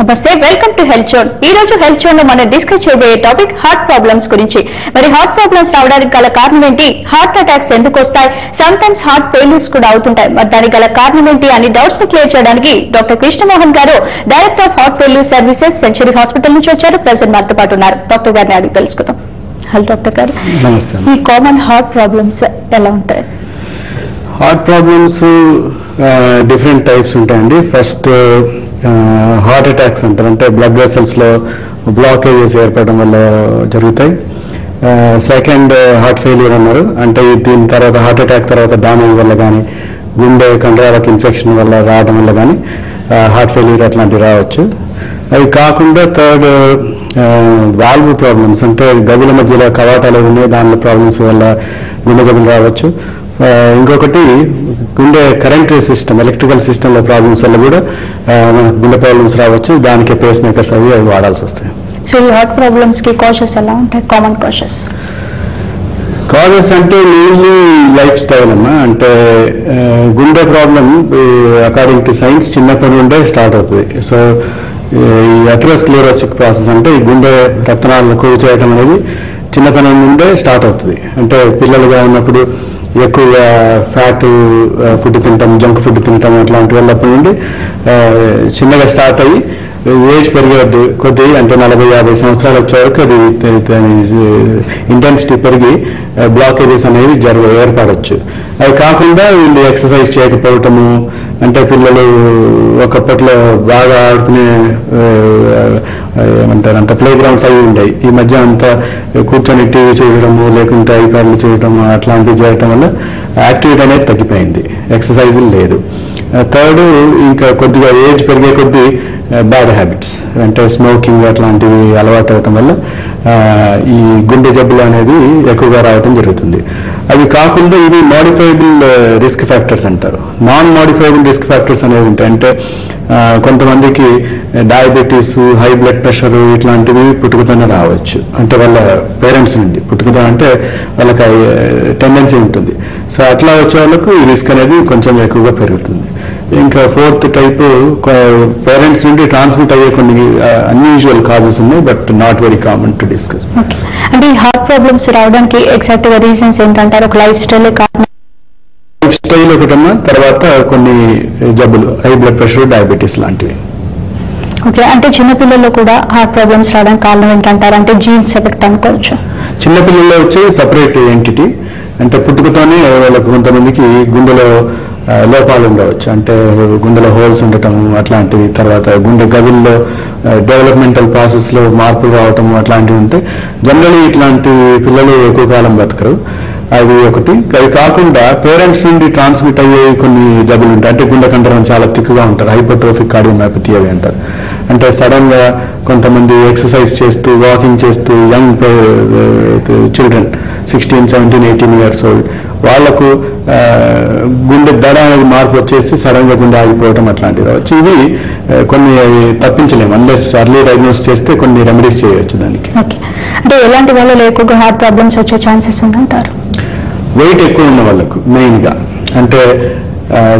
నమస్తే, welcome to health zone. ఈ రోజు హెల్త్ జోన్ లో మనం డిస్కస్ చేయబోయే టాపిక్ హార్ట్ ప్రాబ్లమ్స్ గురించి. మరి హార్ట్ ప్రాబ్లమ్స్ రావడానికి గల కారణం ఏంటి, హార్ట్ అటాక్స్ ఎందుకు వస్తాయి, సమ్ టైమ్స్ హార్ట్ ఫెయిల్యూర్స్ కూడా అవుతుంటాయి, మరి దానికి గల కారణం ఏంటి అని డౌట్స్ ని క్లియర్ చేయడానికి డాక్టర్ కృష్ణమోహన్ గారు, director of heart failure services, century hospital నుంచి వచ్చారు. ప్రెసెంట్ మనతో పాటు ఉన్నారు. డాక్టర్ గారిని అడిగి తెలుసుకుందాం. హలో డాక్టర్ గారు, ఈ కామన్ హార్ట్ ప్రాబ్లమ్స్ ఎలా ఉంటాయి? హార్ట్ ప్రాబ్లమ్స్ డిఫరెంట్ టైప్స్ ఉంటాయండి. ఫస్ట్ హార్ట్ అటాక్స్ అంటారు, అంటే బ్లడ్ వెసల్స్ లో బ్లాకేజెస్ ఏర్పడడం వల్ల జరుగుతాయి. సెకండ్ హార్ట్ ఫెయిల్యూర్ అన్నారు, అంటే దీని తర్వాత హార్ట్ అటాక్ తర్వాత డ్యామేజ్ వల్ల కానీ, గుండె కండరాలకు ఇన్ఫెక్షన్ వల్ల రావడం వల్ల కానీ హార్ట్ ఫెయిల్యూర్ అట్లాంటివి రావచ్చు. అవి కాకుండా థర్డ్ వాల్వ్ ప్రాబ్లమ్స్, అంటే గదుల మధ్యలో కవాటాలు ఉన్నాయి, దానిలో ప్రాబ్లమ్స్ వల్ల గుండె జబ్బులు రావచ్చు. ఇంకొకటి గుండె కరెంట్ సిస్టమ్, ఎలక్ట్రికల్ సిస్టంలో ప్రాబ్లమ్స్ వల్ల కూడా గుండె ప్రాబ్లమ్స్ రావచ్చు. దానికి పేస్ మేకర్స్ అవి వాడాల్సి వస్తాయి. సో ఈ హార్ట్ ప్రాబ్లమ్స్ కి కాజెస్ ఎలా ఉంటాయి, కామన్ కాజెస్ అంటే మెయిన్లీ లైఫ్ స్టైల్ అమ్మా. అంటే గుండె ప్రాబ్లం అకార్డింగ్ టు సైన్స్ చిన్నప్పటి నుండే స్టార్ట్ అవుతుంది. సో ఈ అథెరోస్క్లెరోసిస్ ప్రాసెస్, అంటే ఈ గుండె రక్తనాళాలను కొవ్వు చేయడం అనేది చిన్నతనం నుండే స్టార్ట్ అవుతుంది. అంటే పిల్లలుగా ఉన్నప్పుడు ఎక్కువగా ఫ్యాట్ ఫుడ్ తింటాం, జంక్ ఫుడ్ తింటాం, అట్లాంటి వాళ్ళప్పటి నుండి చిన్నగా స్టార్ట్ అయ్యి ఏజ్ పెరిగే కొద్దీ, అంటే 40-50 సంవత్సరాలు వచ్చే వరకు అది ఇంటెన్సిటీ పెరిగి బ్లాకేజెస్ అనేవి ఏర్పడవచ్చు. అవి కాకుండా వీళ్ళు ఎక్సర్సైజ్ చేయకపోవటము, అంటే పిల్లలు ఒకప్పట్లో బాగా ఆడుకునే ఏమంటారు అంత ప్లే గ్రౌండ్స్ అవి ఉండేవి. ఈ మధ్య అంతా కూర్చొని టీవీ చూడటము, లేకుంటే ఐప్యాడ్లు చేయటము, అట్లాంటివి చేయటం వల్ల యాక్టివిటీ అనేది తగ్గిపోయింది, ఎక్సర్సైజ్ లేదు. థర్డ్, ఇంకా కొద్దిగా ఏజ్ పెరిగే కొద్దీ బ్యాడ్ హ్యాబిట్స్, అంటే స్మోకింగ్ అట్లాంటివి అలవాటు అవటం వల్ల ఈ గుండె జబ్బులు అనేది ఎక్కువగా రావటం జరుగుతుంది. అవి కాకుండా ఇవి మోడిఫైబుల్ రిస్క్ ఫ్యాక్టర్స్ అంటారు. నాన్ మోడిఫైబుల్ రిస్క్ ఫ్యాక్టర్స్ అనేవి ఉంటాయి. అంటే కొంతమందికి డయాబెటీస్, హై బ్లడ్ ప్రెషర్ ఇట్లాంటివి పుట్టుకతోనే రావచ్చు, అంటే వాళ్ళ పేరెంట్స్ నుండి. పుట్టుకతో అంటే వాళ్ళకి టెండెన్సీ ఉంటుంది. సో అట్లా వచ్చే వాళ్ళకు ఈ రిస్క్ అనేది కొంచెం ఎక్కువగా పెరుగుతుంది. ఇంకా ఫోర్త్ టైప్, పేరెంట్స్ నుండి ట్రాన్స్మిట్ అయ్యే కొన్ని అన్యూజువల్ కాజెస్ ఉన్నాయి, but not very common to discuss. అంటే ఈ హార్ట్ ప్రాబ్లమ్స్ రావడానికి ఎగ్జాక్ట్ గా రీజన్స్ ఏంటంటారు? ఒక లైఫ్ స్టైల్ కారణం, లైఫ్ స్టైల్ ఒకటమ్మా, తర్వాత కొన్ని జబ్బులు, హై బ్లడ్ ప్రెషర్, డయాబెటీస్ లాంటివి. ఓకే, అంటే చిన్నపిల్లల్లో కూడా హార్ట్ ప్రాబ్లమ్స్ రావడానికి కారణం ఏంటంటారు? అంటే జీన్స్ ఎఫెక్ట్ అనుకోవచ్చు. చిన్నపిల్లల్లో వచ్చే సపరేట్ ఎంటిటీ, అంటే పుట్టుకతోనే వాళ్ళకు కొంతమందికి గుండెలో లోపాలు ఉండవచ్చు, అంటే గుండెలో హోల్స్ ఉండటం అట్లాంటివి. తర్వాత గుండె గదుల్లో డెవలప్మెంటల్ ప్రాసెస్ లో మార్పులు రావటం అట్లాంటివి ఉంటే జనరల్లీ ఇట్లాంటి పిల్లలు ఎక్కువ కాలం బతకరు. అది ఒకటి. అది కాకుండా పేరెంట్స్ నుండి ట్రాన్స్మిట్ అయ్యే కొన్ని జబ్బులు ఉంటాయి, అంటే గుండె కండరం చాలా తిక్కుగా ఉంటారు, హైపర్ట్రోఫిక్ కార్డియోమైపతి అవి అంటారు. అంటే సడన్ గా కొంతమంది ఎక్సర్సైజ్ చేస్తూ, వాకింగ్ చేస్తూ, యంగ్ చిల్డ్రన్ 16, 17, 18 years old వాళ్లకు గుండె దడ అనేది మార్పు వచ్చేసి సడన్ గా గుండె ఆగిపోవడం అట్లాంటివి రావచ్చు. ఇవి కొన్ని తప్పించలేము, అన్లెస్ అర్లీ డయాగ్నోస్ చేస్తే కొన్ని రెమెడీస్ చేయవచ్చు దానికి. అంటే ఎలాంటి వాళ్ళు ఎక్కువగా హార్ట్ ప్రాబ్లమ్స్ వచ్చే ఛాన్సెస్ ఉందంటారు? వెయిట్ ఎక్కువ ఉన్న వాళ్ళకు మెయిన్ గా, అంటే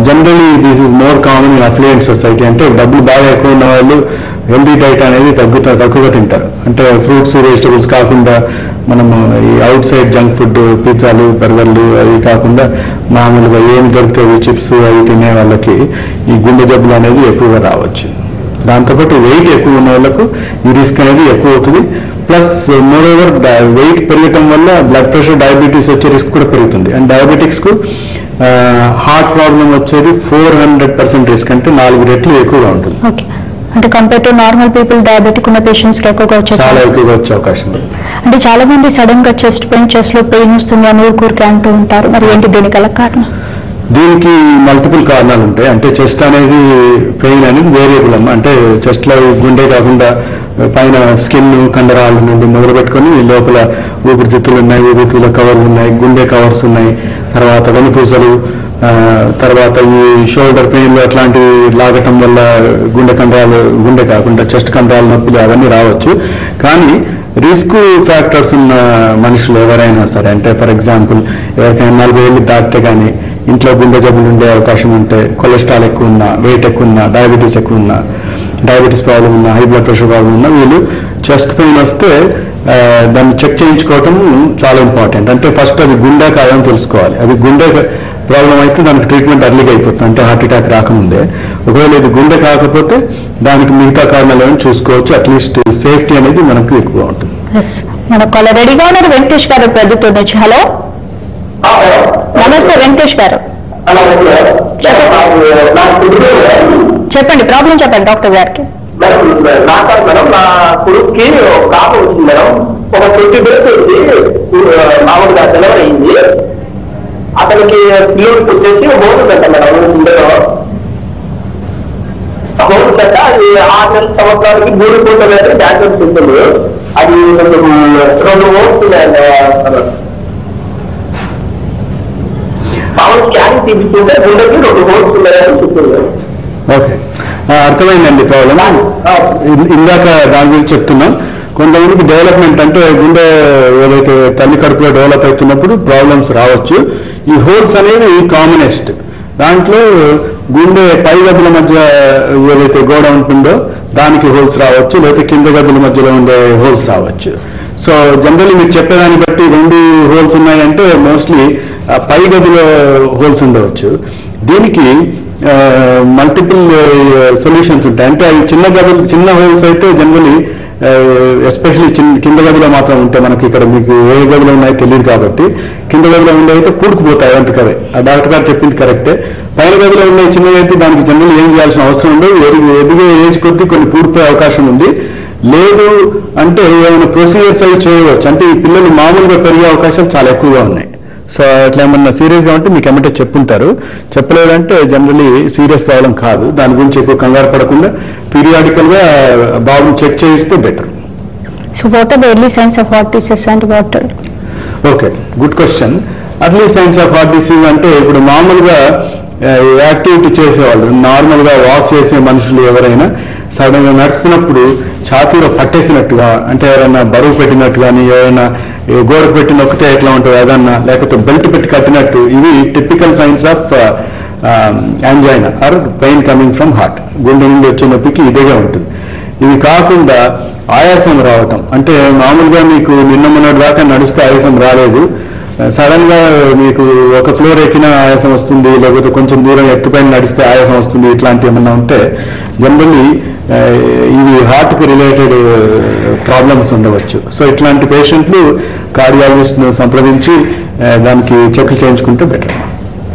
generally this is more common in affluent society. అంటే డబ్బులు బాగా ఎక్కువ ఉన్న వాళ్ళు హెల్దీ డైట్ అనేది తక్కువగా తింటారు. అంటే ఫ్రూట్స్, వెజిటబుల్స్ కాకుండా మనము ఈ అవుట్ సైడ్ జంక్ ఫుడ్, పిజ్జాలు, బర్గర్లు అవి కాకుండా మామూలుగా ఏమి దొరుకుతాయి చిప్స్ అవి తినే వాళ్ళకి ఈ గుండె జబ్బులు అనేది ఎక్కువగా రావచ్చు. దాంతోపాటు వెయిట్ ఎక్కువ ఉన్న వాళ్ళకు ఈ రిస్క్ అనేది ఎక్కువ అవుతుంది. ప్లస్ మోరోవర్ వెయిట్ పెరగటం వల్ల బ్లడ్ ప్రెషర్, డయాబెటీస్ వచ్చే రిస్క్ కూడా పెరుగుతుంది. అండ్ డయాబెటిక్స్ కు హార్ట్ ప్రాబ్లం వచ్చేది 400% రిస్క్, అంటే 4 రెట్లు ఎక్కువగా ఉంటుంది. అంటే compare to normal people diabetic ఉన్న పేషెంట్స్ ఎక్కువగా చాలా ఎక్కువగా వచ్చే అవకాశం ఉంది. అంటే చాలా మంది సడన్ గా చెస్ట్ లో పెయిన్ వస్తుంది అని ఊరికే అంటూ ఉంటారు, మరి ఏంటి దీనికి గల కారణం? దీనికి మల్టిపుల్ కారణాలు ఉంటాయి. అంటే చెస్ట్ అనేది పెయిన్ అనేది వేరియబుల్ అమ్మా. అంటే చెస్ట్ లో గుండె కాకుండా పైన స్కిన్, కండరాల నుండి మొదలు పెట్టుకొని లోపల ఊపిరితిత్తులు ఉన్నాయి, ఊపిరితిత్తుల కవర్లు ఉన్నాయి, గుండె కవర్స్ ఉన్నాయి, తర్వాత వెన్నుపూసలు, తర్వాత ఈ షోల్డర్ పెయిన్లు అట్లాంటివి లాగటం వల్ల గుండె కండరాలు, గుండె కాకుండా చెస్ట్ కండరాల నొప్పులు అవన్నీ రావచ్చు. కానీ రిస్క్ ఫ్యాక్టర్స్ ఉన్న మనుషులు ఎవరైనా సరే, అంటే ఫర్ ఎగ్జాంపుల్ ఎవరికైనా 40 ఏళ్ళు దాటితే కానీ ఇంట్లో గుండె జబ్బులు ఉండే అవకాశం ఉంటే, కొలెస్ట్రాల్ ఎక్కువ ఉన్నా, వెయిట్ ఎక్కువ ఉన్నా, డయాబెటీస్ ఎక్కువ ఉన్నా, డయాబెటీస్ ప్రాబ్లం ఉన్నా, హై బ్లడ్ ప్రెషర్ ప్రాబ్లం ఉన్నా వీళ్ళు చెస్ట్ పెయిన్ వస్తే దాన్ని చెక్ చేయించుకోవటం చాలా ఇంపార్టెంట్. అంటే ఫస్ట్ అది గుండె కాదని తెలుసుకోవాలి. అది గుండె ప్రాబ్లం అయితే దానికి ట్రీట్మెంట్ అర్లీగా అయిపోతుంది, అంటే హార్ట్ అటాక్ రాకముందే. ఒకవేళ ఇది గుండె కాకపోతే దానికి మిగతా కారణాలు ఏమైనా చూసుకోవచ్చు. అట్లీస్ట్ సేఫ్టీ అనేది మనకు ఎక్కువ ఉంటుంది. మన కాలర్ రెడీగా ఉన్నారు వెంకటేష్ గారు ప్రొద్దుటూరు నుంచి. హలో, నమస్తే వెంకటేష్ గారు, చెప్పండి ప్రాబ్లం చెప్పండి డాక్టర్ గారికి. మేడం నా కొడుక్కి కాపు వచ్చింది మేడం. ఒక 20 days వచ్చి మామూలుగా డెలివరీ అయింది. అతనికి పిల్లలకి వచ్చేసి హోల్ పెట్ట మేడం గుండెలో. హోల్ పెట్ట అది 6 నెలల సంవత్సరాలకి 3 పూట వేరే డాక్టర్స్ ఉంటుంది. అది 2 హోల్స్ మామూలు స్కానింగ్ తీపిస్తుంటే గుండెకి 2 హోల్స్ ఉన్నాయని చెప్తుంది. ఓకే, అర్థమైందండి ప్రాబ్లం. ఇందాక దాని గురించి చెప్తున్నాం. కొంతమందికి డెవలప్మెంట్ అంటే గుండె ఏదైతే తల్లి కడుపులో డెవలప్ అవుతున్నప్పుడు ప్రాబ్లమ్స్ రావచ్చు. ఈ హోల్స్ అనేవి కామనెస్ట్. దాంట్లో గుండె పై గదుల మధ్య ఏదైతే గోడ ఉంటుందో దానికి హోల్స్ రావచ్చు, లేకపోతే కింద గదుల మధ్యలో ఉండే హోల్స్ రావచ్చు. సో జనరల్లీ మీరు చెప్పేదాన్ని బట్టి 2 హోల్స్ ఉన్నాయంటే మోస్ట్లీ పై గదిలో హోల్స్ ఉండవచ్చు. దీనికి మల్టిపుల్ సొల్యూషన్స్ ఉంటాయి. అంటే అవి చిన్న హోల్స్ అయితే జనరలీ ఎస్పెషల్లీ కింద గదిలో మాత్రం ఉంటాయి. మనకి ఇక్కడ మీకు ఏ గదిలో ఉన్నాయో తెలియదు కాబట్టి కింద గదిలో ఉండే అయితే పూడుకుపోతాయి అంతకవే. ఆ డాక్టర్ గారు చెప్పింది కరెక్టే. పైన గదిలో ఉండే చిన్నదైతే దానికి జనరల్ ఏం చేయాల్సిన అవసరం ఉండదు. ఎదిగే ఏజ్ కొద్దీ కొన్ని పూడిపోయే అవకాశం ఉంది. లేదు అంటే ఏమైనా ప్రొసీజర్స్ అవి చేయవచ్చు. అంటే ఈ పిల్లలు మామూలుగా పెరిగే అవకాశాలు చాలా ఎక్కువగా ఉన్నాయి. సో అట్లా ఏమన్నా సీరియస్గా ఉంటే మీకు ఏమంటే చెప్పుంటారు. చెప్పలేదంటే జనరలీ సీరియస్ ప్రాబ్లం కాదు. దాని గురించి ఎక్కువ కంగారు పడకుండా పీరియాడికల్గా బాబుని చెక్ చేయిస్తే better. So what are the early signs of heart disease and what? Okay, good question. Early signs of heart disease అంటే ఇప్పుడు మామూలుగా యాక్టివిటీ చేసేవాళ్ళు, నార్మల్గా వాక్ చేసే మనుషులు ఎవరైనా సడన్ గా నడుస్తున్నప్పుడు ఛాతీలో పట్టేసినట్టుగా, అంటే ఎవరైనా బరువు పెట్టినట్టు కానీ, ఎవరైనా గోడ పెట్టి నొక్కితే ఎట్లా ఉంటుంది అదన్నా, లేకపోతే బెల్ట్ పెట్టి కట్టినట్టు, ఇవి typical science of angina are pain coming from heart. గుండె నుండి వచ్చే నొప్పికి ఇదేగా ఉంటుంది. ఇవి కాకుండా ఆయాసం రావటం, అంటే మామూలుగా మీకు నిన్న మొన్నటి దాకా నడిస్తే ఆయాసం రాలేదు, సడన్ గా మీకు ఒక ఫ్లోర్ ఎక్కిన ఆయాసం వస్తుంది, లేకపోతే కొంచెం దూరం ఎత్తుపైన నడిస్తే ఆయాసం వస్తుంది, ఇట్లాంటివి ఏమన్నా ఉంటే జనరల్లీ ఇవి హార్ట్ కి రిలేటెడ్ ప్రాబ్లమ్స్ ఉండవచ్చు. సో ఇట్లాంటి పేషెంట్లు కార్డియాలజిస్ట్ ను సంప్రదించి దానికి చెక్లు చేయించుకుంటే బెటర్.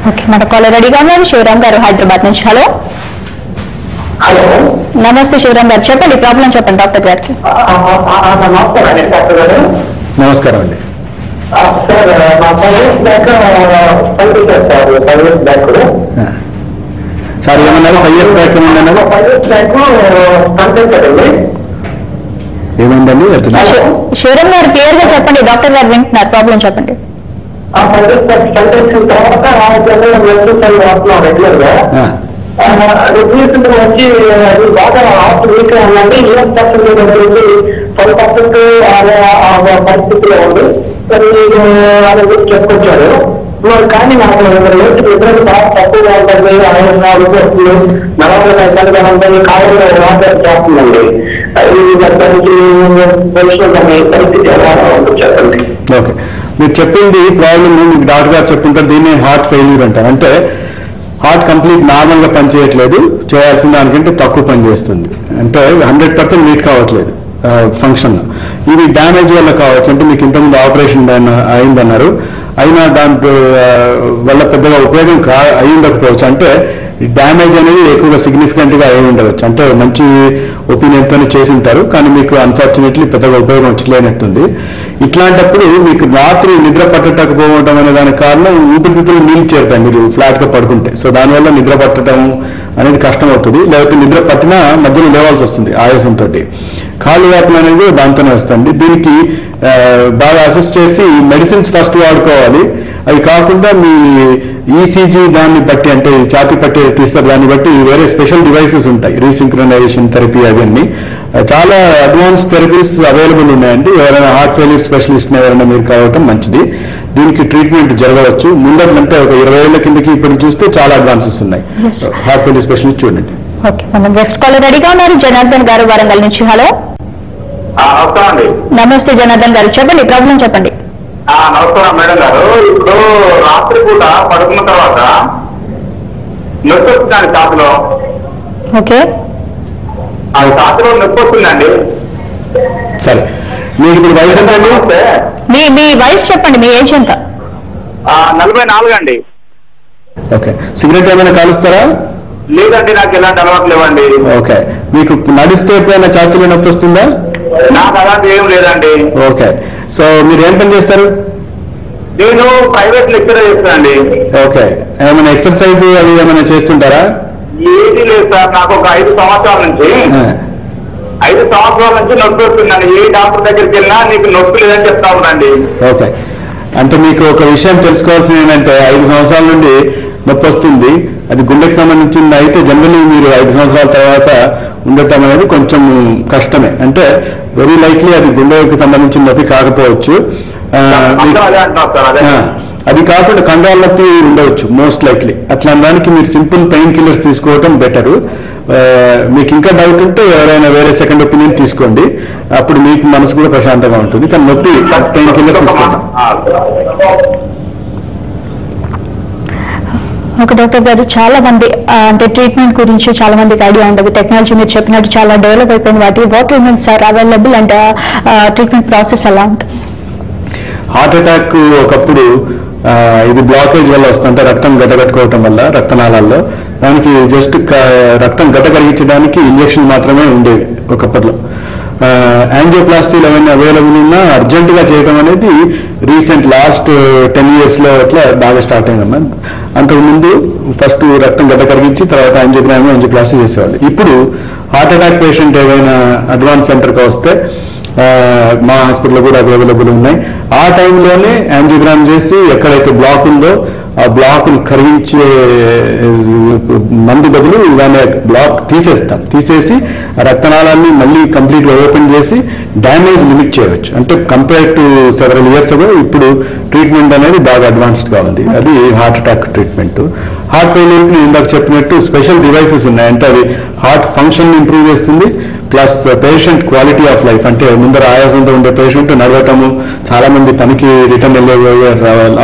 ఓకే, మన కాలర్ రెడీగా ఉన్నారు శివరాం గారు హైదరాబాద్ నుంచి. హలో, హలో, నమస్తే శివరాం గారు, చెప్పండి ప్రాబ్లం చెప్పండి డాక్టర్ గారికి. నమస్కారం డాక్టర్ గారు. నమస్కారం అండి. సార్ మా 5 years బ్యాక్ పనిచేస్తారు. 5 years బ్యాక్ సార్ ఏమన్నారు? 5 years బ్యాక్ ఏమన్నారు? 5 years బ్యాక్ పనిచేస్తారండి. ఏమైందండి? శివరాం గారు క్లియర్ గా చెప్పండి, డాక్టర్ గారు వింటున్నారు, ప్రాబ్లం చెప్పండి. 5 years బ్యాక్ పనిచేసిన తర్వాత వస్తున్నాం రెగ్యులర్ గా. రెగ్యులేషన్ వచ్చి అది బాగా హార్ట్ వీక్ ఉందండి. 10% 10% పరిస్థితిలో ఉంది. అది చెప్పుకొచ్చారు. కానీ నాకు నిద్రలు బాగా తక్కువగా ఉంటుంది, 5 వస్తుంది, 40 ఉంటుంది, కాలంలో వాటర్ చేస్తుందండి. పరిస్థితి ఎలా ఉంటుంది చెప్పండి. ఓకే, మీరు చెప్పింది ప్రాబ్లం మీకు డాక్టర్ గారు చెప్తుంటారు, దీన్ని హార్ట్ ఫెయిల్యూర్ అంటారు. అంటే హార్ట్ కంప్లీట్ నార్మల్ గా పనిచేయట్లేదు, చేయాల్సిన దానికంటే తక్కువ పనిచేస్తుంది, అంటే 100% మీట్ కావట్లేదు ఫంక్షన్. ఇది డ్యామేజ్ వల్ల కావచ్చు. అంటే మీకు ఇంతకుముందు ఆపరేషన్ అయిందన్నారు, అయినా దాంట్లో వల్ల పెద్దగా ఉపయోగం అయి ఉండకపోవచ్చు. అంటే డ్యామేజ్ అనేది ఎక్కువగా సిగ్నిఫికెంట్ గా అయి ఉండవచ్చు. అంటే మంచి ఒపీనియన్ తోనే చేసి ఉంటారు, కానీ మీకు అన్ఫార్చునేట్లీ పెద్దగా ఉపయోగం వచ్చలేనట్టుంది. ఇట్లాంటప్పుడు మీకు రాత్రి నిద్ర పట్టకపోవడం అనే దానికి కారణం ఊపిరితిత్తులు నీళ్ళు చేరుతాయి మీరు ఫ్లాట్ గా పడుకుంటే. సో దానివల్ల నిద్ర పట్టడం అనేది కష్టం అవుతుంది, లేకపోతే నిద్ర పట్టినా మధ్యలో లేవాల్సి వస్తుంది ఆయాసంతో. కాళ్ళు వ్యాపన అనేది దాంతోనే వస్తుంది. దీనికి బాగా అసెస్ చేసి మెడిసిన్స్ ఫస్ట్ వాడుకోవాలి. అవి కాకుండా మీ ఈసీజీ దాన్ని బట్టి, అంటే ఛాతీ పట్టి తీస్తారు, దాన్ని బట్టి వేరే స్పెషల్ డివైసెస్ ఉంటాయి, రీసింక్రనైజేషన్ థెరపీ అవన్నీ చాలా అడ్వాన్స్ థెరపీస్ అవైలబుల్ ఉన్నాయండి. ఎవరైనా హార్ట్ ఫెయిల్యూర్ స్పెషలిస్ట్ ఎవరైనా మీరు కావటం మంచిది. దీనికి ట్రీట్మెంట్ జరగవచ్చు. ముందట్లంటే ఒక 20 ఏళ్ల కిందకి ఇప్పుడు చూస్తే చాలా అడ్వాన్సెస్ ఉన్నాయి. హార్ట్ ఫెయిల్యూర్ స్పెషలిస్ట్ చూడండి. ఓకే, మనం గెస్ట్ కాలర్ రెడీగా ఉన్నారు. జనార్దన్ గారు వరంగల్ నుంచి. హలో, నమస్కారం అండి. నమస్తే జనార్దన్ గారు, చెప్పండి ప్రాబ్లం చెప్పండి. నమస్కారం మేడం గారు. ఇప్పుడు రాత్రి పూట పడుకున్న తర్వాత నొప్పి వస్తుందండి ఛాతిలో. ఓకే, అది ఛాతిలో నొప్పి వస్తుందండి. సరే, మీకు ఇప్పుడు వయసు ఎంతండి? మీ వయసు చెప్పండి, మీ ఏజ్ ఎంత? 44 అండి. ఓకే, సిగరెట్ ఏమైనా కాలుస్తారా? లేదండి, నాకు ఎలాంటి అలవాటు లేవండి. ఓకే, మీకు నడిస్తే ఎప్పుడైనా ఛాతీలో నొప్పి వస్తుందా? నాకు అలాంటి ఏం లేదండి. ఓకే, సో మీరు ఏం పని చేస్తారు? నేను ప్రైవేట్ లెక్చరర్ చేస్తానండి. ఓకే, ఏమైనా ఎక్సర్సైజ్ అవి ఏమైనా చేస్తుంటారా? ఏది లేదు సార్, నాకు ఒక 5 సంవత్సరాల నుంచి 5 సంవత్సరాల నుంచి నొప్పి వస్తుందండి. ఏ డాక్టర్ దగ్గరికి వెళ్ళినా నీకు నొప్పి లేదని చెప్తా ఉందండి. ఓకే, అంటే మీకు ఒక విషయం తెలుసుకోవాల్సింది ఏంటంటే 5 సంవత్సరాల నుండి నొప్పి వస్తుంది, అది గుండెకి సంబంధించింది అయితే జనరల్లీ మీరు 5 సంవత్సరాల తర్వాత ఉండటం అనేది కొంచెం కష్టమే. అంటే వెరీ లైక్లీ అది గుండెకి సంబంధించిన నొప్పి కాకపోవచ్చు. అది కాకుండా కండరాల నొప్పి ఉండవచ్చు మోస్ట్ లైక్లీ. అట్లాంటి దానికి మీరు సింపుల్ పెయిన్ కిల్లర్స్ తీసుకోవటం బెటరు. మీకు ఇంకా డౌట్ ఉంటే ఎవరైనా వేరే సెకండ్ ఒపీనియన్ తీసుకోండి, అప్పుడు మీకు మనసు కూడా ప్రశాంతంగా ఉంటుంది. కానీ నొప్పి పెయిన్ కిల్లర్ తీసుకుంటాం. ఒక డాక్టర్ గారు, చాలా మంది అంటే ట్రీట్మెంట్ గురించి చాలా మందికి ఐడియా ఉండదు. టెక్నాలజీ మీరు చెప్పినట్టు చాలా డెవలప్ అయిపోయింది. What treatments are available and treatment process ఎలా ఉంటుంది? హార్ట్ అటాక్ ఒకప్పుడు ఇది బ్లాకేజ్ వల్ల వస్తుంటే రక్తం గడ్డగట్టుకోవటం వల్ల రక్తనాళాల్లో దానికి జస్ట్ రక్తం గడ్డ కరిగించడానికి ఇంజక్షన్ మాత్రమే ఉండేవి ఒకప్పట్లో. యాంజియోప్లాస్టీలు అవన్నీ అవైలబుల్ ఉన్నా అర్జెంటుగా చేయడం అనేది రీసెంట్ లాస్ట్ 10 years అట్లా బాగా స్టార్ట్ అయిందమ్మా. అంతకుముందు ఫస్ట్ రక్తం గడ్డ కరిగించి తర్వాత యాంజియోప్లాస్టీ చేసేవాళ్ళు. ఇప్పుడు హార్ట్ అటాక్ పేషెంట్ ఏదైనా అడ్వాన్స్ సెంటర్కి వస్తే మా హాస్పిటల్లో కూడా అవైలబుల్ ఉన్నాయి. ఆ టైంలోనే యాంజియోగ్రామ్ చేసి ఎక్కడైతే బ్లాక్ ఉందో ఆ బ్లాక్ కరిగించే మందు బదులు దాని బ్లాక్ తీసేసి రక్తనాళాన్ని మళ్ళీ కంప్లీట్గా ఓపెన్ చేసి డ్యామేజ్ లిమిట్ చేయవచ్చు. అంటే compare to several years ago ఇప్పుడు ట్రీట్మెంట్ అనేది బాగా అడ్వాన్స్డ్గా ఉంది. అది హార్ట్ అటాక్ ట్రీట్మెంట్. హార్ట్ ఫెయిల్యూర్కి ఇందాక చెప్పినట్టు స్పెషల్ డివైసెస్ ఉన్నాయి. అంటే అది హార్ట్ ఫంక్షన్ ఇంప్రూవ్ చేస్తుంది, plus patient quality of life. అంటే ముందర ఆయాసంతో ఉండే పేషెంట్ నడవటము, చాలా మంది పనికి రిటర్న్ వెళ్ళే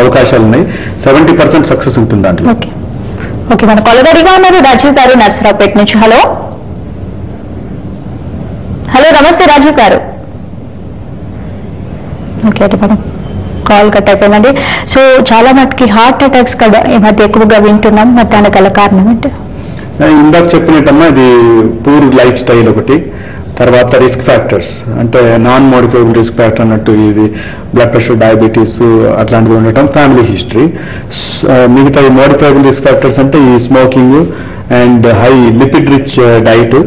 అవకాశాలు ఉన్నాయి. 70% సక్సెస్ ఉంటుంది దాంట్లో. ఓకే, మన కొలగడిగా ఉన్నారు రాజీవ్ గారు నర్సరావుపేట నుంచి. హలో, నమస్తే రాజీవ్ గారు. ఓకే, అయితే మనం కాల్ కట్ అయిపోయిందండి. సో చాలా మటుకి హార్ట్ అటాక్స్ కదా ఈ మధ్య ఎక్కువగా వింటున్నాం, మరి దానికి గల కారణం ఏంటి? ఇందాక చెప్పినట్టమ్మా, ఇది పూర్ లైఫ్ స్టైల్ ఒకటి, తర్వాత రిస్క్ ఫ్యాక్టర్స్ అంటే నాన్ మోడిఫైబుల్ రిస్క్ ఫ్యాక్టర్ అన్నట్టు ఇది బ్లడ్ ప్రెషర్, డయాబెటీస్ అట్లాంటివి ఉండటం, ఫ్యామిలీ హిస్టరీ. మిగతా ఈ మోడిఫైబుల్ రిస్క్ ఫ్యాక్టర్స్ అంటే ఈ smoking and high lipid rich diet,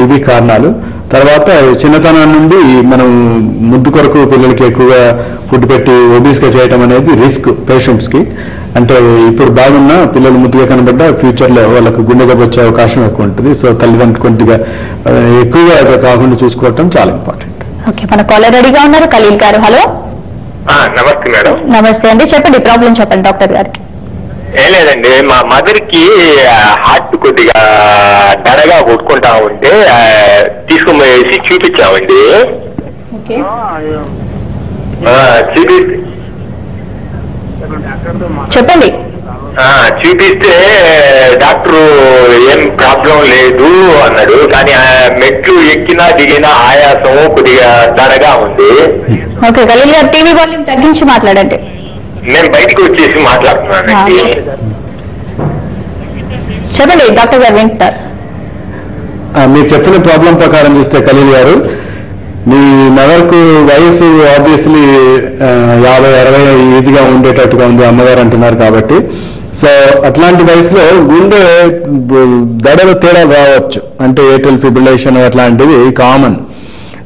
ఇవి కారణాలు. తర్వాత చిన్నతనం నుండి మనం ముద్దు కొరకు పిల్లలకి ఎక్కువగా ఫుడ్ పెట్టి ఒబీస్గా చేయటం అనేది రిస్క్ పేషెంట్స్కి. అంటే ఇప్పుడు బాగున్నా పిల్లలు ముద్దుగా కనబడ్డా ఫ్యూచర్లో వాళ్ళకు గుండె జబ్బు వచ్చే అవకాశం ఎక్కువ ఉంటుంది. సో తల్లిదండ్రులు కొద్దిగా ఎక్కువగా కాకుండా చూసుకోవటం చాలా ఇంపార్టెంట్. ఓకే, మన కాలర్ రెడీగా ఉన్నారు ఖలీల్ గారు. హలో, నమస్తే మేడం. నమస్తే అండి, చెప్పండి ప్రాబ్లం చెప్పండి డాక్టర్ గారికి. ఏం లేదండి, మా మదర్ కి హార్ట్ కొద్దిగా దడగా కొట్టుకుంటా ఉంటే తీసుకుని చూపించామండి. చెప్పండి. చూపిస్తే డాక్టరు ఏం ప్రాబ్లం లేదు అన్నాడు. కానీ మెట్లు ఎక్కినా దిగినా ఆయాసం కొద్దిగా దడగా ఉంది. ఓకే, ఖలీల్ గారు టీవీ వాల్యూమ్ తగ్గించి మాట్లాడండి. నేను బయటకు వచ్చేసి మాట్లాడుతున్నానండి. చెప్పండి డాక్టర్ గారు, వింటారు. మీరు చెప్పిన ప్రాబ్లం ప్రకారం చూస్తే ఖలీల్ గారు, మీ మదర్కు వయసు ఆబ్వియస్లీ 50-60 ఈజీగా ఉండేటట్టుగా ఉంది, అమ్మగారు అంటున్నారు కాబట్టి. సో అట్లాంటి వయసులో గుండె దడలో తేడా రావచ్చు, అంటే ఏట్రల్ ఫిబ్రిలేషన్ అట్లాంటివి కామన్.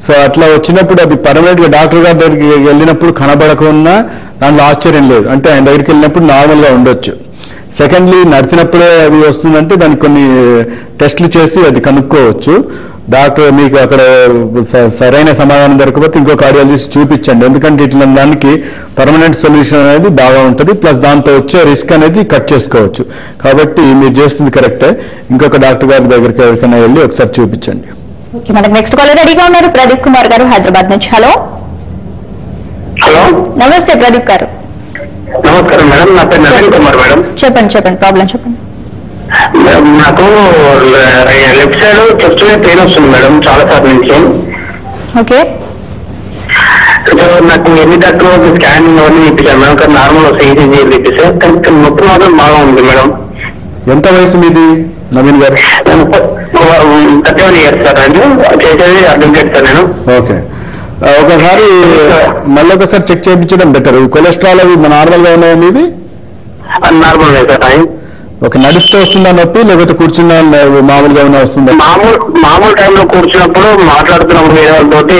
సో అట్లా వచ్చినప్పుడు అది పర్మనెంట్ గా డాక్టర్ గారి దగ్గరికి వెళ్ళినప్పుడు కనబడకున్నా దాంట్లో ఆశ్చర్యం లేదు. అంటే ఆయన దగ్గరికి వెళ్ళినప్పుడు నార్మల్గా ఉండొచ్చు. సెకండ్లీ నడిచినప్పుడే అది వస్తుందంటే దానికి కొన్ని టెస్టులు చేసి అది కనుక్కోవచ్చు. డాక్టర్ మీకు అక్కడ సరైన సమాధానం దొరకకపోతే ఇంకో కార్డియాలజిస్ట్ చూపించండి. ఎందుకంటే ఇట్లా దానికి పర్మనెంట్ సొల్యూషన్ అనేది బాగా ఉంటుంది, ప్లస్ దాంతో వచ్చే రిస్క్ అనేది కట్ చేసుకోవచ్చు. కాబట్టి మీరు చేస్తుంది కరెక్టే. ఇంకొక డాక్టర్ గారి దగ్గరికి ఎవరికైనా వెళ్ళి ఒకసారి చూపించండి. మనకు నెక్స్ట్ కాలర్ రెడీగా ఉన్నారు ప్రదీప్ కుమార్ గారు హైదరాబాద్ నుంచి. హలో హలో, నమస్తే ప్రదీప్ గారు. నమస్కారం మేడం. నా పేరు నవీన్ కుమార్ మేడం. చెప్పండి ప్రాబ్లం చెప్పండి. నాకు లెఫ్ట్ సైడ్ చెస్ట్ పెయిన్ వస్తుంది మేడం చాలా సార్లు నుంచి. ఓకే, నాకు ఎన్ని డాక్టర్ స్కానింగ్ అవన్నీ ఇప్పించాను మేడం, కానీ నార్మల్ ఈజీ ఇప్పిస్తే కానీ నొప్పి మాత్రం బాగా ఉంది మేడం. ఎంత వయసు మీది నవీన్ గారు? 31 years సార్. అండి చేసేది అడ్వకేట్ సార్ నేను. ఓకే, ఒకసారి మళ్ళీ ఒకసారి చెక్ చేయించడం బెటర్. కొలెస్ట్రాల్ అవి నార్మల్ గా ఉన్నాయా మీది? Normal sir. ఓకే, నడుస్తూ వస్తుందా నొప్పి, లేకపోతే కూర్చున్నా మామూలుగా ఏమైనా వస్తుందా? మామూలు టైంలో కూర్చున్నప్పుడు మాట్లాడుతున్నప్పుడు వేరే వాళ్ళతోటి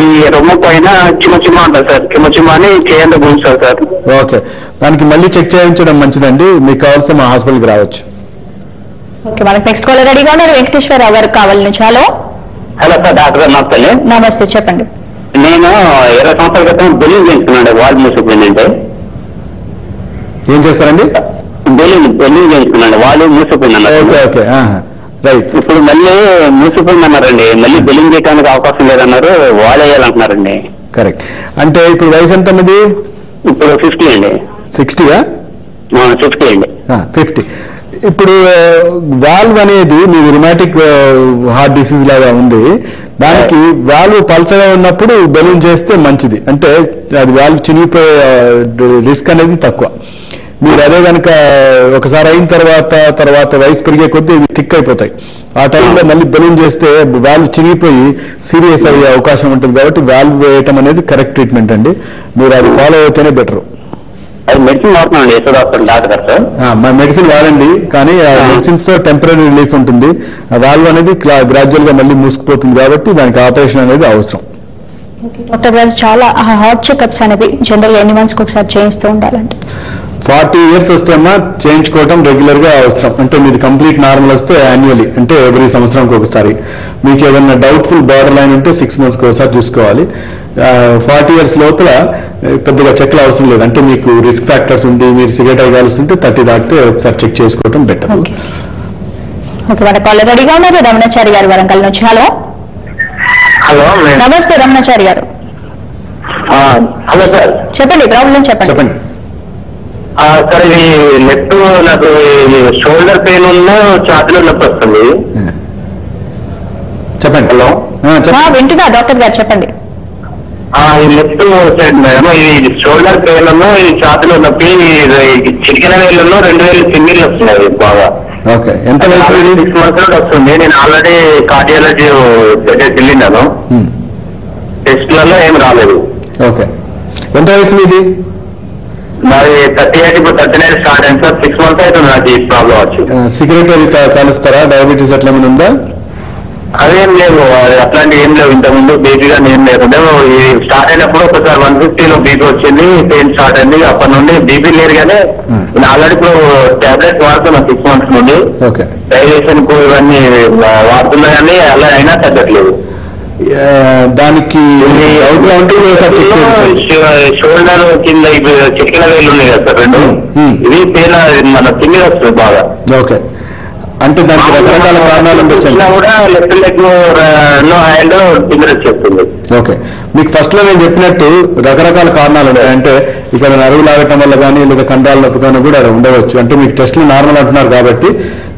ఈ రొమ్మ పైన చిమ్మ అంటారు సార్, చిమ్మ అని చేయండి గుంజుతారు సార్. ఓకే, దానికి మళ్ళీ చెక్ చేయించడం మంచిదండి. మీకు కావాల్సి మా హాస్పిటల్కి రావచ్చు. ఓకే, మనకి నెక్స్ట్ కాలర్ రెడీగా ఉన్నారు వెంకటేశ్వరరావు గారు కావాలి నుంచి. హలో హలో సార్, డాక్టర్ గారు నమస్తే. నమస్తే, చెప్పండి. నేను 20 సంవత్సరాల క్రితం బెలూన్ చేయించుకున్నాను. వాల్ మూసుకుపోయిందంటే ఏం చేస్తారండి? బెలూన్ చేయించుకున్నాను, వాళ్ళు మూసుకుపోయిందన్నారు. Okay okay, right. ఇప్పుడు మళ్ళీ మూసుకుపోయిందన్నారండి. మళ్ళీ బెలూన్ చేయడానికి అవకాశం లేదన్నారు, వాళ్ళు వేయాలంటున్నారండి. కరెక్ట్. అంటే ఇప్పుడు వయసు ఎంత ఉన్నది? ఇప్పుడు 50 అండి. 60యా? 50 అండి. 50. ఇప్పుడు వాల్వ్ అనేది మీకు రుమాటిక్ హార్ట్ డిసీజ్ లాగా ఉంది. దానికి వాల్వ్ పల్చగా ఉన్నప్పుడు బెలూన్ చేస్తే మంచిది. అంటే అది వాల్వ్ చినిగిపోయే రిస్క్ అనేది తక్కువ. మీరు అదే కనుక ఒకసారి అయిన తర్వాత వయసు పెరిగే కొద్దీ ఇవి థిక్ అయిపోతాయి. ఆ టైంలో మళ్ళీ బెలూన్ చేస్తే వాల్వ్ చినిగిపోయి సీరియస్ అయ్యే అవకాశం ఉంటుంది. కాబట్టి వాల్వ్ వేయటం అనేది కరెక్ట్ ట్రీట్మెంట్ అండి. మీరు అది ఫాలో అయితేనే బెటర్. అది మెడిసిన్ వాడుతున్నాండి డాక్టర్ సార్. మెడిసిన్ వాడండి, కానీ ఆ మెడిసిన్స్ తో టెంపరీ రిలీఫ్ ఉంటుంది. ఆ వాల్వ్ అనేది గ్రాడ్యువల్ గా మళ్ళీ మూసుకుపోతుంది. కాబట్టి దానికి ఆపరేషన్ అనేది అవసరం. డాక్టర్ గారు, చాలా హార్ట్ చెకప్స్ అనేవి జనరల్ ఎన్ని మంత్స్కి ఒకసారి చేయిస్తూ ఉండాలంటే? 40 years వస్తేమా చేయించుకోవడం రెగ్యులర్ గా అవసరం. అంటే మీది కంప్లీట్ నార్మల్ వస్తే యాన్యువల్లీ, అంటే ఎవ్రీ సంవత్సరానికి ఒకసారి. మీకు ఏదైనా డౌట్ఫుల్ బార్డర్ లైన్ ఉంటే 6 months ఒకసారి చూసుకోవాలి. 40 years లోపల పెద్దగా చెక్లు అవసరం లేదు. అంటే మీకు రిస్క్ ఫ్యాక్టర్స్ ఉండి మీరు సిగరెట్ అయ్యాల్సింటే 30 దాటితే ఒకసారి చెక్ చేసుకోవడం బెటర్. ఓకే, మన కాలర్ రెడీగా ఉన్నారు రమణాచారి గారు వరంగల్ నుంచి. హలో హలో, నమస్తే రమణాచారి గారు. హలో సార్, చెప్పండి ప్రాబ్లం చెప్పండి. సార్ ఇది లెఫ్ట్ నాకు షోల్డర్ పెయిన్ ఉన్న ఛాతీలో నొప్పి వస్తుంది. చెప్పండి. హలో, వింటున్నా డాక్టర్ గారు, చెప్పండి. ఈ లెఫ్ట్ సైడ్ మేడం, ఈ షోల్డర్ పెయిన్ ఉన్న ఈ ఛాతీలో నొప్పి, చిటికెన వేళ్ళలో 2 వేలు చిన్నీళ్ళు వస్తున్నాయి బాగా. ఓకే, ఎంత 6 months వస్తుంది. నేను ఆల్రెడీ కార్డియాలజీ వెళ్ళినాను, టెస్ట్లలో ఏం రాలేదు. ఓకే, ఎంత వయసు మీది? మరి 38, ఇప్పుడు 39 స్టార్ట్ అయింది సార్. 6 months అవుతుంది నాకు ఈ ప్రాబ్లం వచ్చి. సిగరెట్ అది కలుస్తారా? డయాబెటీస్ అట్లా ఏమైనా ఉందా? అదేం లేదు, అట్లాంటి ఏం లేవు. ఇంతకుముందు బీపీగా ఏం లేకుండా స్టార్ట్ అయినప్పుడు ఒకసారి 150లో బీపీ వచ్చింది, పెయిన్ స్టార్ట్ అయింది. అప్పటి నుండి బీపీ లేదు, కానీ నేను ఆల్రెడీ ఇప్పుడు టాబ్లెట్స్ వాడుతున్నాను 6 months నుండి. డైజెషన్ కు ఇవన్నీ వాడుతున్నా, కానీ అలా అయినా తగ్గట్లేదు. దానికి షోల్డర్ కింద చిటికెన వేలు ఉన్నాయి కదా సార్ 2, ఇవి పెయిన్ మన తిమ్మి వస్తుంది బాగా. ఓకే, అంటే దానికి రకరకాల కారణాలు కూడా లెఫ్ట్ లెగ్ హ్యాండ్ తిమ్మిరి వచ్చేస్తుంది. ఓకే, మీకు ఫస్ట్ లో నేను చెప్పినట్టు రకరకాల కారణాలు ఉన్నాయి. అంటే ఇక్కడ నరువు లాగటం వల్ల కానీ, లేదా కండరాల నొప్పితోనే కూడా ఉండవచ్చు. అంటే మీకు టెస్టులు నార్మల్ అంటున్నారు కాబట్టి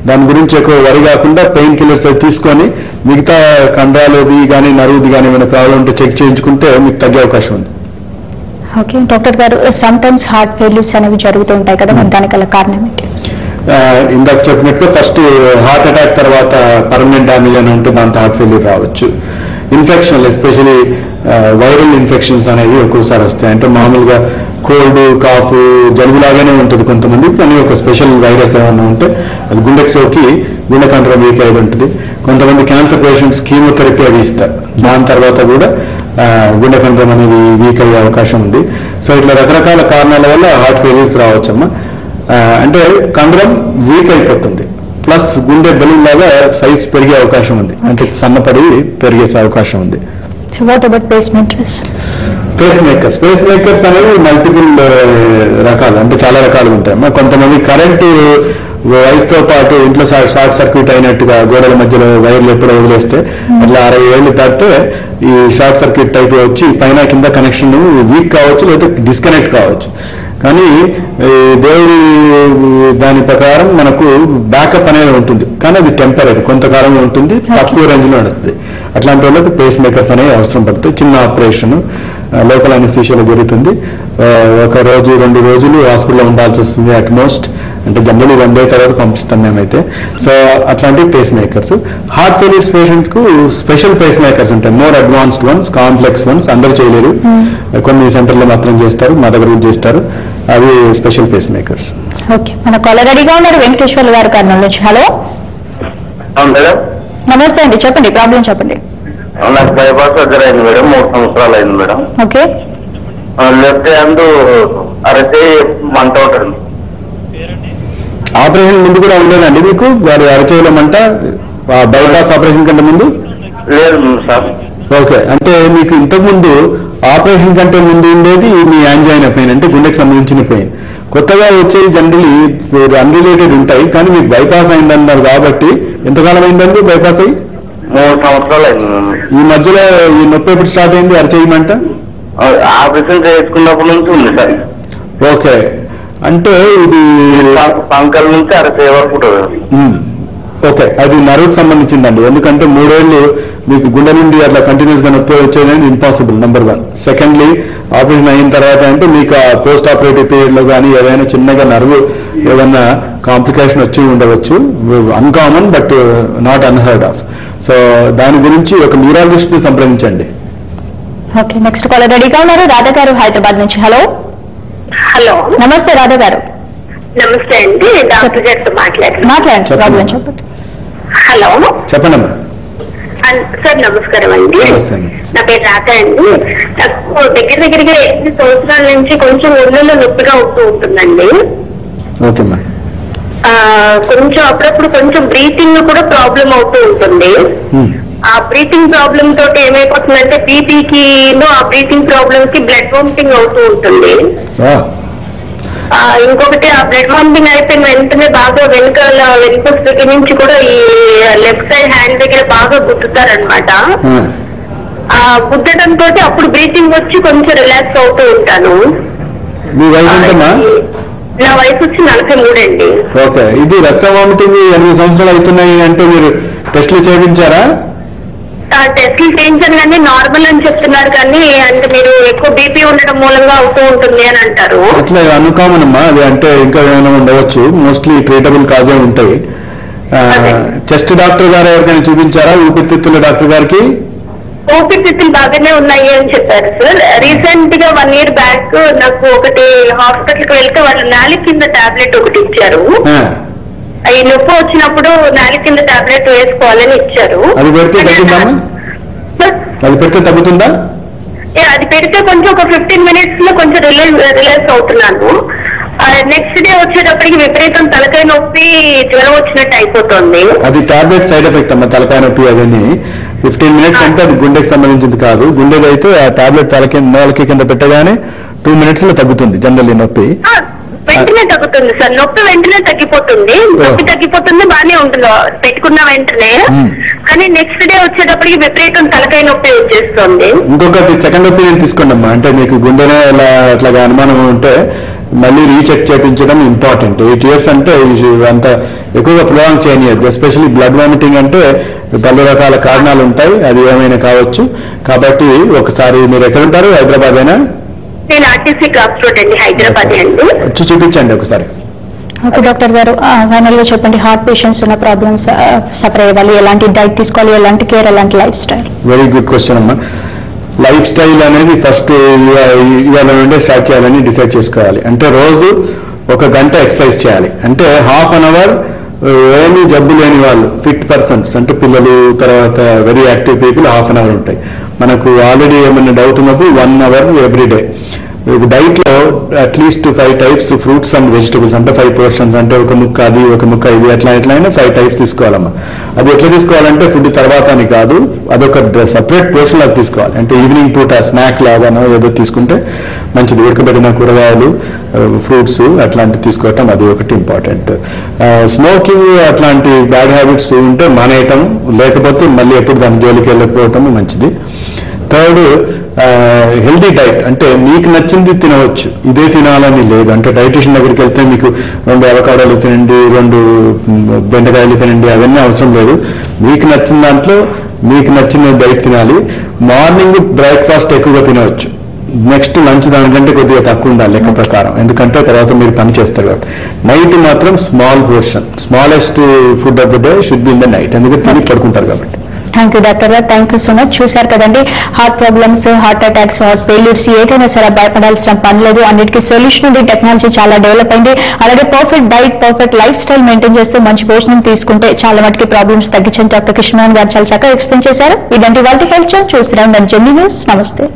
దాని గురించి ఎక్కువ వరి కాకుండా పెయిన్ కిల్లర్స్ తీసుకొని మిగతా కండరాలది కానీ నరువుది కానీ ఏమైనా ప్రాబ్లం ఉంటే చెక్ చేయించుకుంటే మీకు తగ్గే అవకాశం ఉంది. ఓకే డాక్టర్ గారు, సమ్ టైమ్స్ హార్ట్ ఫెయిల్యూర్స్ అనేవి జరుగుతూ ఉంటాయి కదా, దానికల కారణం ఏంటి? ఇందాక చెప్పినట్టుగా ఫస్ట్ హార్ట్ అటాక్ తర్వాత పర్మనెంట్ డ్యామేజ్ అని ఉంటే దాంతో హార్ట్ ఫెయిల్యూర్ రావచ్చు. ఇన్ఫెక్షన్, ఎస్పెషలీ వైరల్ ఇన్ఫెక్షన్స్ అనేవి ఒక్కోసారి వస్తాయి. అంటే మామూలుగా కోల్డ్, కాఫ్, జలుబులాగానే ఉంటుంది కొంతమంది, కానీ ఒక స్పెషల్ వైరస్ ఏమైనా ఉంటే అది గుండెకి సోకి గుండె కంట్రోల్ వీక్ అయి ఉంటుంది. కొంతమంది క్యాన్సర్ పేషెంట్స్ కీమోథెరపీ అవి ఇస్తారు, దాని తర్వాత కూడా గుండె కంట్రోల్ అనేది వీక్ అయ్యే అవకాశం ఉంది. సో ఇట్లా రకరకాల కారణాల వల్ల హార్ట్ ఫెయిల్యూర్స్ రావచ్చమ్మా. అంటే కండరం వీక్ అయిపోతుంది. ప్లస్ గుండె బెలూన్ లాగా సైజ్ పెరిగే అవకాశం ఉంది, అంటే సన్నపడి పెరిగే అవకాశం ఉంది. So what about pacemakers? Pacemakers అనేవి మల్టిపుల్ రకాలు, అంటే చాలా రకాలు ఉంటాయి. కొంతమంది కరెంటు వయసుతో పాటు ఇంట్లో షార్ట్ సర్క్యూట్ అయినట్టుగా గోడల మధ్యలో వైర్లు ఎప్పుడో వదిలేస్తే అట్లా 60 ఏళ్ళు దాటితే ఈ షార్ట్ సర్క్యూట్ టైప్ వచ్చి పైన కింద కనెక్షన్ వీక్ కావచ్చు, లేకపోతే డిస్కనెక్ట్ కావచ్చు. కానీ దేవుడి దాని ప్రకారం మనకు బ్యాకప్ అనేది ఉంటుంది, కానీ అది టెంపరీ, కొంతకాలం ఉంటుంది, తక్కువ రేంజ్ లో నడుస్తుంది. అట్లాంటి వాళ్ళకి పేస్ మేకర్స్ అనేవి అవసరం పడుతుంది. చిన్న ఆపరేషన్ లోకల్ అనస్థీషియాలో జరుగుతుంది. 1 రోజు 2 రోజులు హాస్పిటల్లో ఉండాల్సి వస్తుంది అట్మోస్ట్, అంటే జనరల్ 1 డే తర్వాత పంపిస్తాం మేమైతే. సో అట్లాంటి pacemakers. Heart failures patient కు స్పెషల్ పేస్ మేకర్స్ ఉంటాయి, more advanced ones, complex ones. అందరూ చేయలేరు, కొన్ని సెంటర్లో మాత్రం చేస్తారు, మా దగ్గర చేస్తారు. అవి స్పెషల్ పేస్ మేకర్స్. ఓకే, మన కాలర్ రెడీగా ఉన్నారు. వెంకటేశ్వర్లు గారు కర్నూలు నుంచి. హలో, నమస్తే అండి, చెప్పండి ప్రాబ్లం చెప్పండి. నాకు బైపాస్ సర్జరీ అయింది మేడం, 3 సంవత్సరాలు అయింది మేడం. ఓకే, లెఫ్ట్ హ్యాండ్ అరచే మంట ఉంటుంది. ఆపరేషన్ ముందు కూడా ఉండేదండి మీకు వారు అరచేయలేమంట బైపాస్ ఆపరేషన్ కంటే ముందు? లేదు సార్. ఓకే, అంటే మీకు ఇంతకుముందు ఆపరేషన్ కంటే ముందు ఉండేది మీ యాంజైనా పెయిన్, అంటే గుండెకి సంబంధించిన పెయిన్. కొత్తగా వచ్చేది జనరలీ అన్రిలేటెడ్ ఉంటాయి, కానీ మీకు బైపాస్ అయిందన్నారు కాబట్టి ఎంతకాలం అయిందండి బైపాస్ అయ్యి? 3 సంవత్సరాలు అయింది. ఈ మధ్యలో ఈ నొప్పి ఎప్పుడు స్టార్ట్ అయింది అరచేయమంట? ఆపరేషన్ చేసుకున్నప్పటి నుంచి ఉంది సార్. ఓకే, అంటే ఇది పంకల నుంచి అరచేయ వరకు ఉంటుంది. ఓకే, అది నర్వ్కి సంబంధించిందండి. ఎందుకంటే 3 ఏళ్ళు మీకు గుండె నుండి అట్లా కంటిన్యూస్ గా నొప్పి వచ్చేది ఇంపాసిబుల్, నెంబర్ 1. సెకండ్లీ, ఆపరేషన్ అయిన తర్వాత అంటే మీకు ఆ పోస్ట్ ఆపరేటివ్ పీరియడ్ లో కానీ ఏదైనా చిన్నగా నర్వ్ ఏదైనా కాంప్లికేషన్ వచ్చి ఉండవచ్చు. Uncommon but not unheard of. So దాని గురించి ఒక న్యూరాలజిస్ట్ ని సంప్రదించండి. ఓకే, నెక్స్ట్ కాలర్ రెడీగా ఉన్నారు. రాధా గారు హైదరాబాద్ నుంచి. హలో. హలో, నమస్తే రాధా గారు. నమస్తే అండి, డాక్టర్ గారితో మాట్లాడండి, ప్రాబ్లం చెప్పండి. హలో, చెప్పండి అమ్మా. సార్ నమస్కారం అండి. నమస్తే అండి. నా పేరు రాధ అండి. నాకు దగ్గరగా 8 సంవత్సరాల నుంచి కొంచెం ఒళ్ళలో నొప్పిగా అవుతూ ఉంటుందండి. ఓకే అమ్మా. కొంచెం అప్పుడప్పుడు కొంచెం బ్రీతింగ్ కూడా ప్రాబ్లం అవుతూ ఉంటుంది. ఆ బ్రీతింగ్ ప్రాబ్లం తోటి ఏమైపోతుందంటే బీపీకి ఆ బ్రీతింగ్ ప్రాబ్లమ్ కి బ్లడ్ వామిటింగ్ అవుతూ ఉంటుంది. ఇంకొకటి ఆ బ్లడ్ వామిటింగ్ అయిపోయిన వెంటనే బాగా వెనుక దగ్గర నుంచి కూడా ఈ లెఫ్ట్ సైడ్ హ్యాండ్ దగ్గర బాగా గుద్దుతారనమాట. ఆ గుద్దడం తోటి అప్పుడు బ్రీతింగ్ వచ్చి కొంచెం రిలాక్స్ అవుతూ ఉంటాను. నా వయసు వచ్చి 43 అండి. ఓకే, ఇది రక్త వామిటింగ్ 8 సంవత్సరాలు అవుతున్నాయి అంటే మీరు టెస్టులు చేయించారా? టెస్టులు చేయించాను కానీ నార్మల్ అని చెప్తున్నారు, కానీ అంటే మీరు ఎక్కువ బీపీ ఉండడం మూలంగా అవుతూ ఉంటుంది అని అంటారు. అట్లా అన్కామన్ అమ్మా, అది అంటే ఇంకా ఏమైనా ఉండవచ్చు. మోస్ట్లీ ట్రీటబుల్ కాజే ఉంటాయి. చెస్ట్ డాక్టర్ గారు ఎవరికైనా చూపించారా? ఊపిరితిత్తుల డాక్టర్ గారికి? ఊపిరితిత్తులు బాగానే ఉన్నాయి అని చెప్పారు సార్. రీసెంట్ గా 1 year బ్యాక్ నాకు ఒకటి హాస్పిటల్ కి వెళ్తే వాళ్ళు నాలుగు కింద టాబ్లెట్ ఒకటి ఇచ్చారు. ఈ నొప్పి వచ్చినప్పుడు నాలుగు కింద టాబ్లెట్ వేసుకోవాలని ఇచ్చారు. అది పెడితే తగ్గుతుందా? అది పెడితే తగ్గుతుందా? అది పెడితే కొంచెం ఒక 15 minutes లో కొంచెం రిలాక్స్ అవుతున్నాను. నెక్స్ట్ డే వచ్చేటప్పటికి విపరీతం తలకాయ నొప్పి, జ్వరం వచ్చినట్టు అయిపోతుంది. అది టాబ్లెట్ సైడ్ ఎఫెక్ట్ అమ్మా, తలకాయ నొప్పి. అవన్నీ 15 minutes అంటే అది గుండెకి సంబంధించింది కాదు. గుండెది అయితే ఆ టాబ్లెట్ తలకి కింద పెట్టగానే 2 minutes లో తగ్గుతుంది జనరల్లీ నొప్పి. వెంటనే తగ్గుతుంది సార్, నొప్పి వెంటనే తగ్గిపోతుంది. నొప్పి తగ్గిపోతుంది, బాగానే ఉంటుంది పెట్టుకున్న వెంటనే. కానీ నెక్స్ట్ డే వచ్చేటప్పటికి విపరీతం తలకాయ నొప్పి వచ్చేస్తుంది. ఇంకొకటి సెకండ్ ఒపీనియన్ తీసుకోండి అమ్మా. అంటే మీకు గుండెనే అట్లాగా అనుమానం ఉంటే మళ్ళీ రీచెక్ చేయించడం ఇంపార్టెంట్. 8 years అంటే అంత ఎక్కువగా ప్రొలాంగ్ చేయనియద్దు. ఎస్పెషల్లీ బ్లడ్ వామిటింగ్ అంటే పలు రకాల కారణాలు ఉంటాయి, అది ఏమైనా కావచ్చు. కాబట్టి ఒకసారి మీరు ఎక్కడ ఉంటారు? హైదరాబాద్ అయినా? నేను ఆర్టీసీ క్రాస్ రోడ్ అండి, హైదరాబాద్ అండి. వచ్చి చూపించండి ఒకసారి. ఓకే డాక్టర్ గారు, ఫైనల్ గా చెప్పండి, హార్ట్ పేషెంట్స్ ఉన్న ప్రాబ్లమ్స్ సఫర్ అయ్యాలి, ఎలాంటి డైట్ తీసుకోవాలి, ఎలాంటి కేర్, ఎలాంటి life style? Very good question అమ్మా. లైఫ్ స్టైల్ అనేది ఫస్ట్ ఇవాళ నుండే స్టార్ట్ చేయాలని డిసైడ్ చేసుకోవాలి. అంటే రోజు 1 గంట ఎక్సర్సైజ్ చేయాలి. అంటే ½ an hour ఏమీ జబ్బు లేని వాళ్ళు, ఫిట్ పర్సన్స్ అంటే పిల్లలు, తర్వాత very active people ½ an hour ఉంటాయి. మనకు ఆల్రెడీ ఏమైనా డౌట్ ఉన్నప్పుడు 1 hour ఎవ్రీ డే. డైట్ లో at least 5 types fruits and vegetables అంటే 5 పోర్షన్స్ అంటే ఒక ముక్క అది ఒక ముక్క ఇది ఎట్లయినా 5 టైప్స్ తీసుకోవాలమ్మా. అది ఎట్లా తీసుకోవాలంటే ఫుడ్ తర్వాత అని కాదు, అదొక సపరేట్ పోర్షన్ లాగా తీసుకోవాలి. అంటే ఈవినింగ్ పూట స్నాక్ లాగానో ఏదో తీసుకుంటే మంచిది. ఉడకబెట్టిన కూరగాయలు, ఫ్రూట్స్ అట్లాంటివి తీసుకోవటం అది ఒకటి ఇంపార్టెంట్. స్మోకింగ్ అట్లాంటి బ్యాడ్ హ్యాబిట్స్ ఉంటే మానేయటం, లేకపోతే మళ్ళీ ఎప్పుడు దాని జోలికి వెళ్ళకపోవటం మంచిది. థర్డ్, హెల్దీ డైట్ అంటే మీకు నచ్చింది తినవచ్చు, ఇదే తినాలని లేదు. అంటే డైటిషియన్ దగ్గరికి వెళ్తే మీకు 2 అవకాడోలు తినండి, 2 బెండకాయలు తినండి అవన్నీ అవసరం లేదు. మీకు నచ్చిన దాంట్లో మీకు నచ్చిన డైట్ తినాలి. మార్నింగ్ బ్రేక్ఫాస్ట్ ఎక్కువగా తినవచ్చు, నెక్స్ట్ లంచ్ దానికంటే కొద్దిగా తక్కువ ఉండాలి లెక్క ప్రకారం, ఎందుకంటే తర్వాత మీరు పని చేస్తారు కాబట్టి. నైట్ మాత్రం small portion, smallest food of the day should be in the night, ఎందుకంటే తిని పడుకుంటారు కాబట్టి. థ్యాంక్ యూ డాక్టర్ గారు, థ్యాంక్ యూ సో మచ్. చూశారు కదండి, heart problems, heart attacks, heart failures ఏదైనా సరే భయపడాల్సిన పని లేదు. అన్నిటికీ సొల్యూషన్ ఉంది. టెక్నాలజీ చాలా డెవలప్ అయింది. అలాగే perfect diet, perfect life style maintain చేస్తూ మంచి భోజనం తీసుకుంటే చాలా మటుకి ప్రాబ్లమ్స్ తగ్గించని డాక్టర్ కృష్ణమోహన్ గారు చాలా చక్కగా ఎక్స్ప్లెయిన్ చేశారు. ఇదంటే వాళ్ళ హెల్త్ షో. చూస్తున్నాం జెమినీ న్యూస్. నమస్తే.